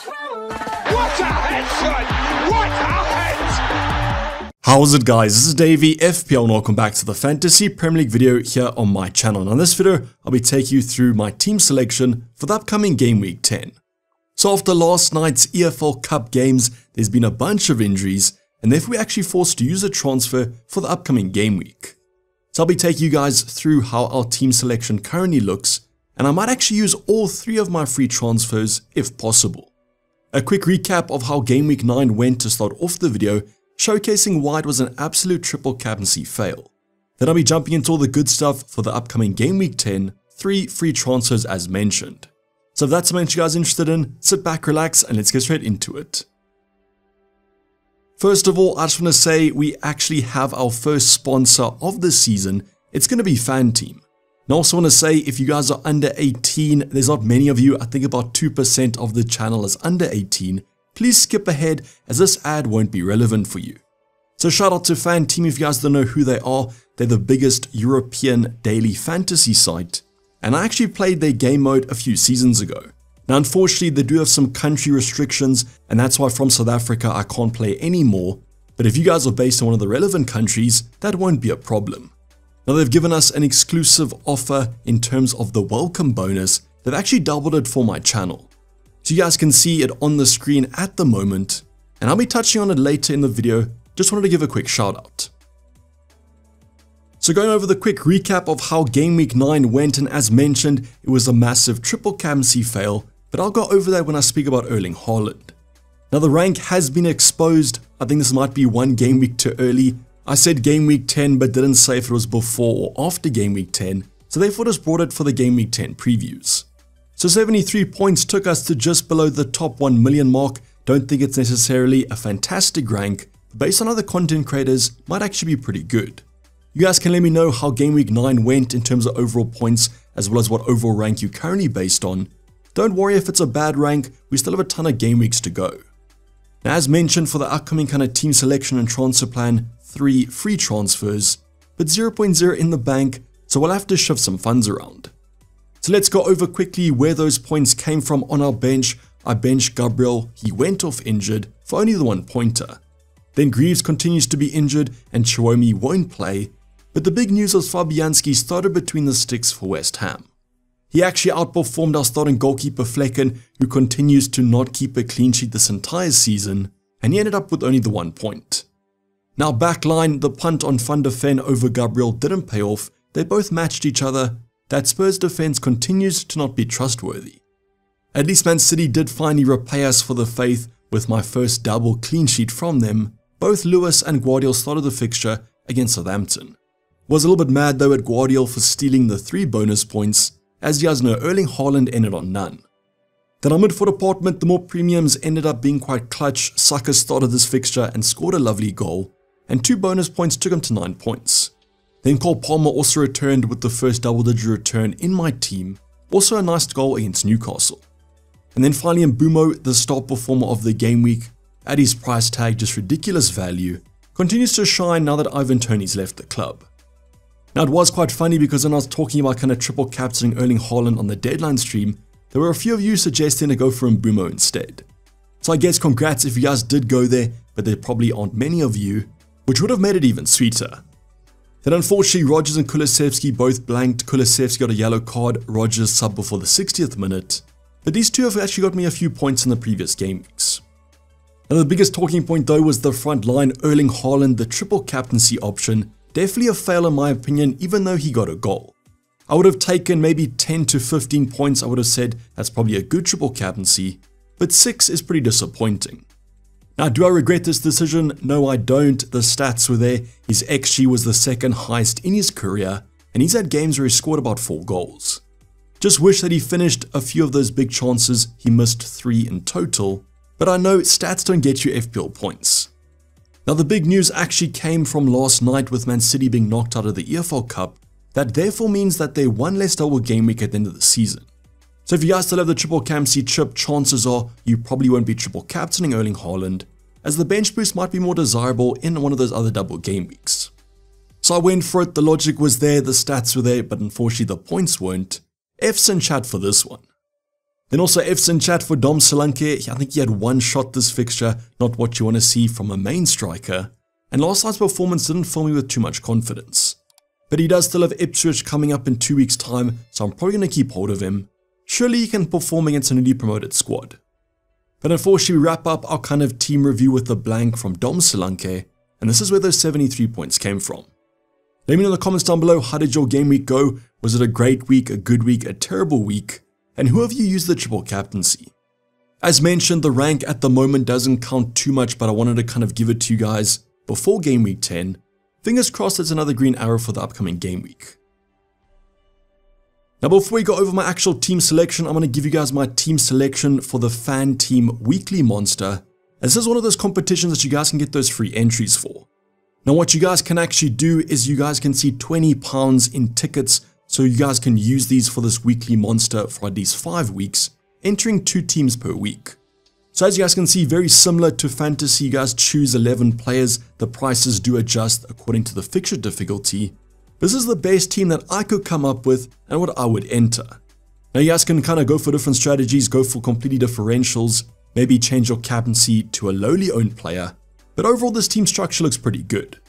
What a head, son! What a head! How's it, guys? This is Dayvy, FPL, and welcome back to the Fantasy Premier League video here on my channel. And in this video, I'll be taking you through my team selection for the upcoming Game Week 10. So after last night's EFL Cup games, there's been a bunch of injuries, and therefore we're actually forced to use a transfer for the upcoming game week. So I'll be taking you guys through how our team selection currently looks, and I might actually use all 3 of my free transfers if possible. A quick recap of how Game Week 9 went to start off the video, showcasing why it was an absolute triple captaincy fail. Then I'll be jumping into all the good stuff for the upcoming Game Week 10, 3 free transfers as mentioned. So if that's something you guys are interested in, sit back, relax, and let's get straight into it. First of all, I just want to say we actually have our first sponsor of the season. It's going to be Fanteam. And I also want to say, if you guys are under 18, there's not many of you, I think about 2% of the channel is under 18, please skip ahead as this ad won't be relevant for you. So shout out to Fanteam. If you guys don't know who they are, they're the biggest European daily fantasy site, and I actually played their game mode a few seasons ago. Now unfortunately they do have some country restrictions, and that's why from South Africa I can't play anymore, but if you guys are based in one of the relevant countries, that won't be a problem. Now they've given us an exclusive offer in terms of the welcome bonus. They've actually doubled it for my channel. So you guys can see it on the screen at the moment, and I'll be touching on it later in the video. Just wanted to give a quick shout out. So going over the quick recap of how Game Week 9 went, and as mentioned, it was a massive triple captaincy fail, but I'll go over that when I speak about Erling Haaland. Now the rank has been exposed. I think this might be one game week too early. I said Game Week 10 but didn't say if it was before or after Game Week 10, so therefore just brought it for the Game Week 10 previews. So 73 points took us to just below the top 1 million mark. Don't think it's necessarily a fantastic rank, but based on other content creators, might actually be pretty good. You guys can let me know how Game Week 9 went in terms of overall points, as well as what overall rank you're currently based on. Don't worry if it's a bad rank, we still have a ton of game weeks to go. Now as mentioned, for the upcoming kind of team selection and transfer plan, 3 free transfers, but 0.0 in the bank, so we'll have to shift some funds around. So let's go over quickly where those points came from on our bench. I benched Gabriel, he went off injured for only the 1 pointer. Then Greaves continues to be injured and Chiwomi won't play, but the big news was Fabianski started between the sticks for West Ham. He actually outperformed our starting goalkeeper Flecken, who continues to not keep a clean sheet this entire season, and he ended up with only the 1 point. Now backline, the punt on Van de Ven over Gabriel didn't pay off. They both matched each other. That Spurs defense continues to not be trustworthy. At least Man City did finally repay us for the faith with my first double clean sheet from them. Both Lewis and Guardiola started the fixture against Southampton. Was a little bit mad though at Guardiola for stealing the 3 bonus points. As you guys know, Erling Haaland ended on none. Then our midfield department, the more premiums ended up being quite clutch. Saka started this fixture and scored a lovely goal, and 2 bonus points took him to 9 points. Then Cole Palmer also returned with the first double-digit return in my team, also a nice goal against Newcastle. And then finally Mbeumo, the star performer of the game week, at his price tag, just ridiculous value, continues to shine now that Ivan Toney's left the club. Now it was quite funny because when I was talking about kind of triple captaining Erling Haaland on the deadline stream, there were a few of you suggesting to go for Mbeumo instead. So I guess congrats if you guys did go there, but there probably aren't many of you, which would have made it even sweeter. Then unfortunately Rodgers and Kulusevski both blanked. Kulusevski got a yellow card, Rodgers subbed before the 60th minute, but these two have actually got me a few points in the previous game weeks. Now the biggest talking point though was the front line. Erling Haaland, the triple captaincy option, definitely a fail in my opinion, even though he got a goal. I would have taken maybe 10 to 15 points. I would have said that's probably a good triple captaincy, but 6 is pretty disappointing. Now, do I regret this decision? No, I don't. The stats were there. His XG was the 2nd highest in his career, and he's had games where he scored about 4 goals. Just wish that he finished a few of those big chances. He missed 3 in total, but I know stats don't get you FPL points. Now, the big news actually came from last night with Man City being knocked out of the EFL Cup. That therefore means that they're 1 less double game week at the end of the season. So if you guys still have the triple captaincy chip, chances are you probably won't be triple captaining Erling Haaland, as the bench boost might be more desirable in one of those other double game weeks. So I went for it. The logic was there, the stats were there, but unfortunately the points weren't. F's in chat for this one. Then also F's in chat for Dom Solanke. I think he had one shot this fixture, not what you want to see from a main striker. And last night's performance didn't fill me with too much confidence. But he does still have Ipswich coming up in 2 weeks' time, so I'm probably going to keep hold of him. Surely he can perform against a newly promoted squad. But unfortunately, we wrap up our kind of team review with a blank from Dom Solanke, and this is where those 73 points came from. Let me know in the comments down below, how did your game week go? Was it a great week, a good week, a terrible week? And who have you used the triple captaincy? As mentioned, the rank at the moment doesn't count too much, but I wanted to kind of give it to you guys before game week 10. Fingers crossed there's another green arrow for the upcoming game week. Now before we go over my actual team selection, I'm going to give you guys my team selection for the Fanteam Weekly Monster. This is one of those competitions that you guys can get those free entries for. Now what you guys can actually do is you guys can see £20 in tickets, so you guys can use these for this weekly monster for at least 5 weeks, entering 2 teams per week. So as you guys can see, very similar to fantasy, you guys choose 11 players, the prices do adjust according to the fixture difficulty. This is the best team that I could come up with and what I would enter. Now you guys can kind of go for different strategies, go for completely differentials, maybe change your captaincy to a lowly owned player, but overall this team structure looks pretty good.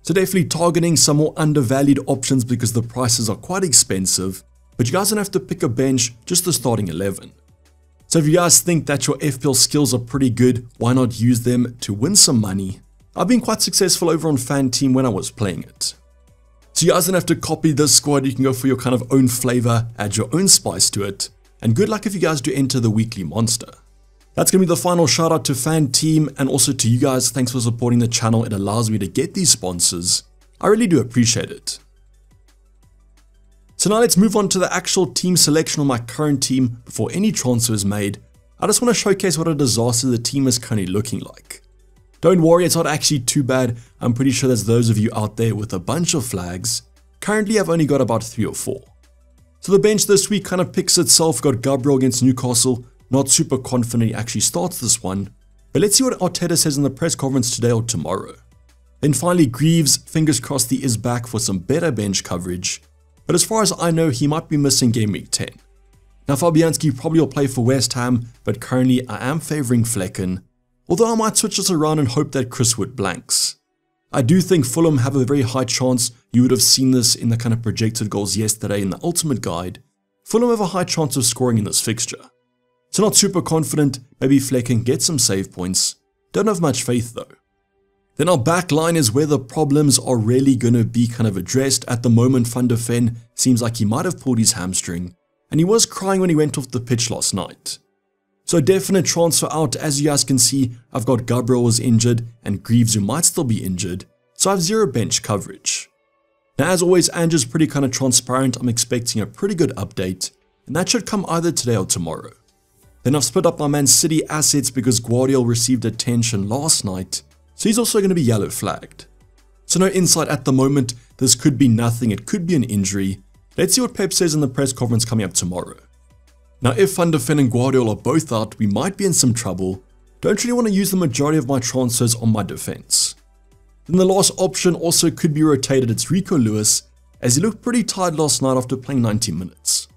So definitely targeting some more undervalued options because the prices are quite expensive, but you guys don't have to pick a bench, just the starting 11. So if you guys think that your FPL skills are pretty good, why not use them to win some money? I've been quite successful over on Fanteam when I was playing it. So you guys don't have to copy this squad, you can go for your kind of own flavor, add your own spice to it, and good luck if you guys do enter the weekly monster. That's going to be the final shout out to Fanteam and also to you guys. Thanks for supporting the channel, it allows me to get these sponsors. I really do appreciate it. So now let's move on to the actual team selection of my current team before any transfer is made. I just want to showcase what a disaster the team is currently looking like. Don't worry, it's not actually too bad. I'm pretty sure there's those of you out there with a bunch of flags. Currently I've only got about 3 or 4. So the bench this week kind of picks itself. Got Gabriel against Newcastle. Not super confident he actually starts this one. But let's see what Arteta says in the press conference today or tomorrow. Then finally Greaves, fingers crossed he is back for some better bench coverage. But as far as I know, he might be missing game week 10. Now Fabianski probably will play for West Ham, but currently I am favouring Flecken, although I might switch this around and hope that Chris Wood blanks. I do think Fulham have a very high chance. You would have seen this in the kind of projected goals yesterday in the ultimate guide. Fulham have a high chance of scoring in this fixture. So not super confident, maybe Flecken gets some save points. Don't have much faith though. Then our back line is where the problems are really going to be kind of addressed. At the moment, Van der Ven seems like he might have pulled his hamstring, and he was crying when he went off the pitch last night. So definite transfer out. As you guys can see, I've got Gabriel was injured and Greaves who might still be injured, so I have 0 bench coverage. Now as always, Andrew's pretty kind of transparent. I'm expecting a pretty good update, and that should come either today or tomorrow. Then I've split up my Man City assets because Guardiola received attention last night, so he's also going to be yellow flagged. So no insight at the moment. This could be nothing, it could be an injury. Let's see what Pep says in the press conference coming up tomorrow. Now if Van der Ven and Guardiola are both out, we might be in some trouble. Don't really want to use the majority of my transfers on my defense. Then the last option also could be rotated. It's Rico Lewis, as he looked pretty tired last night after playing 90 minutes.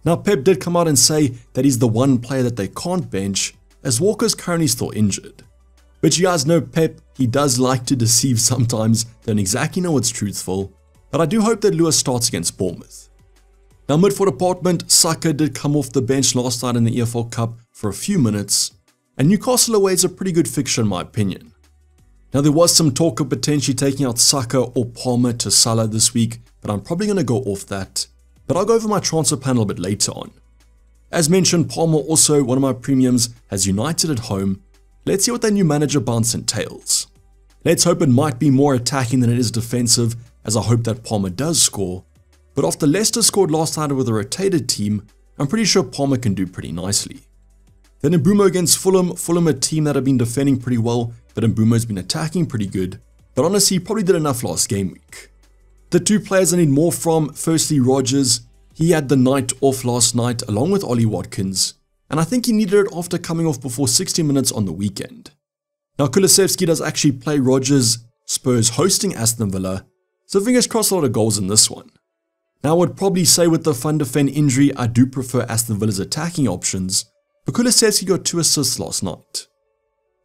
Now Pep did come out and say that he's the one player that they can't bench, as Walker's currently still injured. But you guys know Pep, he does like to deceive sometimes, don't exactly know what's truthful, but I do hope that Lewis starts against Bournemouth. Now midfield department, Saka did come off the bench last night in the EFL Cup for a few minutes, and Newcastle away is a pretty good fixture in my opinion. Now there was some talk of potentially taking out Saka or Palmer to Salah this week, but I'm probably going to go off that, but I'll go over my transfer panel a bit later on. As mentioned, Palmer also, one of my premiums, has United at home. Let's see what their new manager bounce entails. Let's hope it might be more attacking than it is defensive, as I hope that Palmer does score. But after Leicester scored last night with a rotated team, I'm pretty sure Palmer can do pretty nicely. Then Mbeumo against Fulham. Fulham a team that have been defending pretty well, but Mbeumo's been attacking pretty good. But honestly, he probably did enough last game week. The 2 players I need more from, firstly Rodgers. He had the night off last night along with Ollie Watkins, and I think he needed it after coming off before 60 minutes on the weekend. Now Kulusevski does actually play Rodgers, Spurs hosting Aston Villa, so fingers crossed a lot of goals in this one. Now I would probably say with the Van de Ven injury, I do prefer Aston Villa's attacking options, but Kulusevski got 2 assists last night.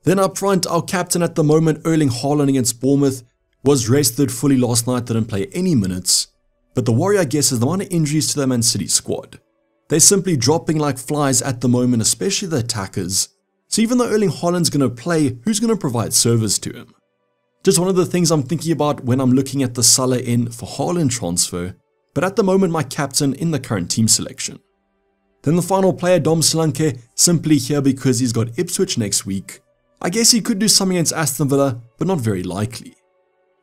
Then up front, our captain at the moment, Erling Haaland against Bournemouth, was rested fully last night, didn't play any minutes, but the worry I guess is the amount of injuries to the Man City squad. They're simply dropping like flies at the moment, especially the attackers. So even though Erling Haaland's going to play, who's going to provide service to him? Just one of the things I'm thinking about when I'm looking at the Salah in for Haaland transfer, but at the moment my captain in the current team selection. Then the final player, Dom Solanke, simply here because he's got Ipswich next week. I guess he could do something against Aston Villa, but not very likely.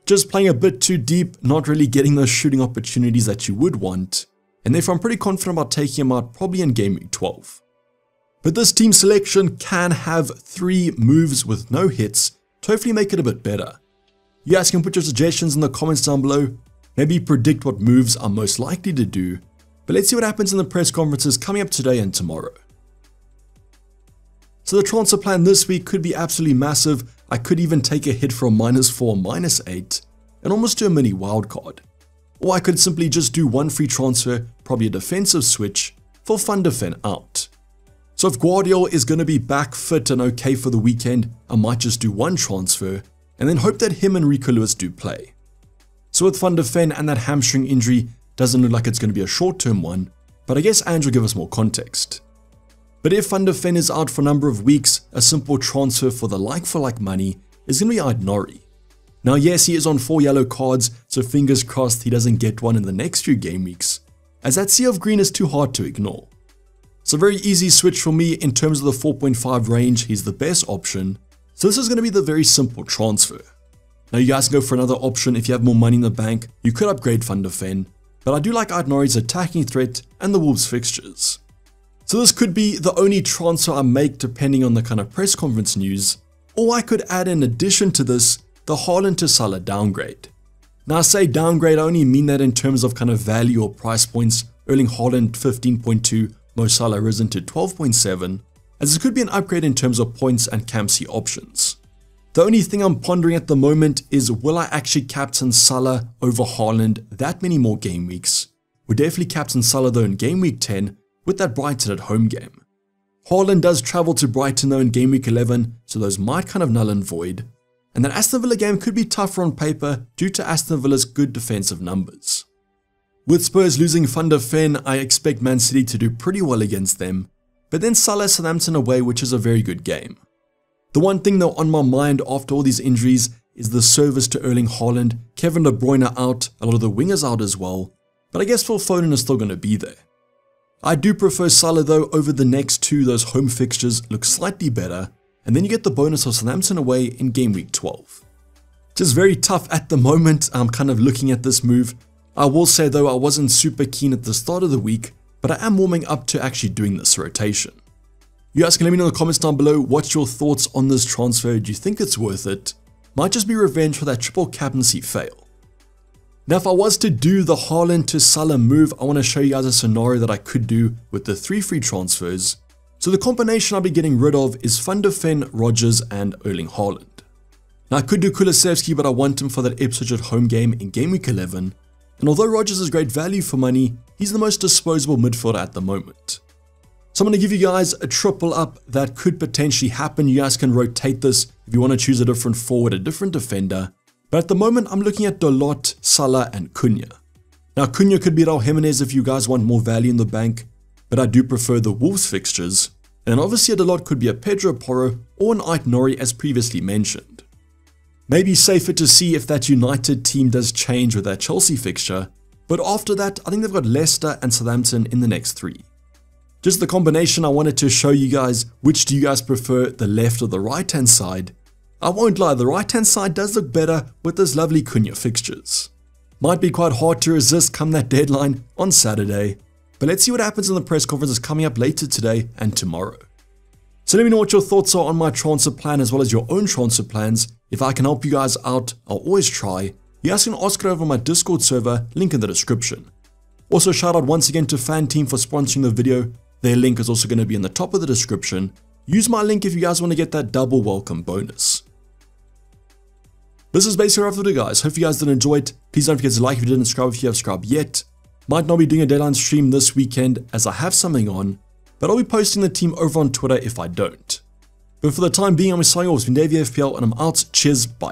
Just playing a bit too deep, not really getting those shooting opportunities that you would want, and therefore I'm pretty confident about taking him out probably in game week 12. But this team selection can have 3 moves with no hits to hopefully make it a bit better. You guys can put your suggestions in the comments down below, maybe predict what moves I'm most likely to do, but let's see what happens in the press conferences coming up today and tomorrow. So the transfer plan this week could be absolutely massive. I could even take a hit from -4, -8, and almost do a mini wildcard. Or I could simply just do one free transfer, probably a defensive switch, for Van de Ven out. So if Guardiola is going to be back fit and okay for the weekend, I might just do one transfer, and then hope that him and Rico Lewis do play. So with Van de Ven and that hamstring injury, doesn't look like it's going to be a short-term one, but I guess Andrew will give us more context. But if Van de Ven is out for a number of weeks, a simple transfer for the like-for-like money is going to be Aït-Nouri. Now yes, he is on 4 yellow cards, so fingers crossed he doesn't get one in the next few game weeks, as that sea of green is too hard to ignore. So very easy switch for me in terms of the 4.5 range, he's the best option, so this is going to be the very simple transfer. Now you guys can go for another option if you have more money in the bank, you could upgrade Van de Ven, but I do like Aït-Nouri's attacking threat and the Wolves fixtures. So this could be the only transfer I make depending on the kind of press conference news, or I could add in addition to this, the Haaland to Salah downgrade. Now I say downgrade, I only mean that in terms of kind of value or price points. Erling Haaland 15.2, Mo Salah risen to 12.7, as it could be an upgrade in terms of points and CAMC options. The only thing I'm pondering at the moment is, will I actually captain Salah over Haaland that many more game weeks? Would definitely captain Salah though in game week 10, with that Brighton at home game. Haaland does travel to Brighton though in game week 11, so those might kind of null and void. And that Aston Villa game could be tougher on paper due to Aston Villa's good defensive numbers. With Spurs losing Van de Ven, I expect Man City to do pretty well against them, but then Salah Southampton away, which is a very good game. The one thing though on my mind after all these injuries is the service to Erling Haaland, Kevin De Bruyne out, a lot of the wingers out as well, but I guess Phil Foden is still going to be there. I do prefer Salah though over the next 2, those home fixtures look slightly better, and then you get the bonus of Southampton away in game week 12. Just very tough at the moment, I'm kind of looking at this move. I will say though I wasn't super keen at the start of the week, but I am warming up to actually doing this rotation. You guys can let me know in the comments down below what's your thoughts on this transfer, do you think it's worth it? Might just be revenge for that triple captaincy fail. Now if I was to do the Haaland to Salah move, I want to show you guys a scenario that I could do with the 3 free transfers. So the combination I'll be getting rid of is Van de Ven, Rodgers and Erling Haaland. Now I could do Kulusevski, but I want him for that Ipswich at home game in game week 11. And although Rodgers is great value for money, he's the most disposable midfielder at the moment. So I'm going to give you guys a triple up that could potentially happen. You guys can rotate this if you want to choose a different forward, a different defender. But at the moment, I'm looking at Dalot, Salah and Cunha. Now Cunha could be Raul Jimenez if you guys want more value in the bank, but I do prefer the Wolves fixtures. And then obviously a Dalot could be a Pedro Porro or an Aït-Nouri as previously mentioned. Maybe safer to see if that United team does change with that Chelsea fixture, but after that, I think they've got Leicester and Southampton in the next 3. Just the combination I wanted to show you guys, which do you guys prefer, the left or the right hand side? I won't lie, the right hand side does look better with those lovely Cunha fixtures. Might be quite hard to resist come that deadline on Saturday, but let's see what happens in the press conferences coming up later today and tomorrow. So let me know what your thoughts are on my transfer plan as well as your own transfer plans. If I can help you guys out, I'll always try. You guys can ask it over on my Discord server, link in the description. Also shout out once again to Fanteam for sponsoring the video. Their link is also going to be in the top of the description. Use my link if you guys want to get that double welcome bonus. This is basically our video guys. Hope you guys did enjoy it. Please don't forget to like if you didn't, subscribe if you have subscribed yet. Might not be doing a deadline stream this weekend as I have something on, but I'll be posting the team over on Twitter if I don't. But for the time being, I'm signing off. It's been Dayvy FPL and I'm out. Cheers, bye.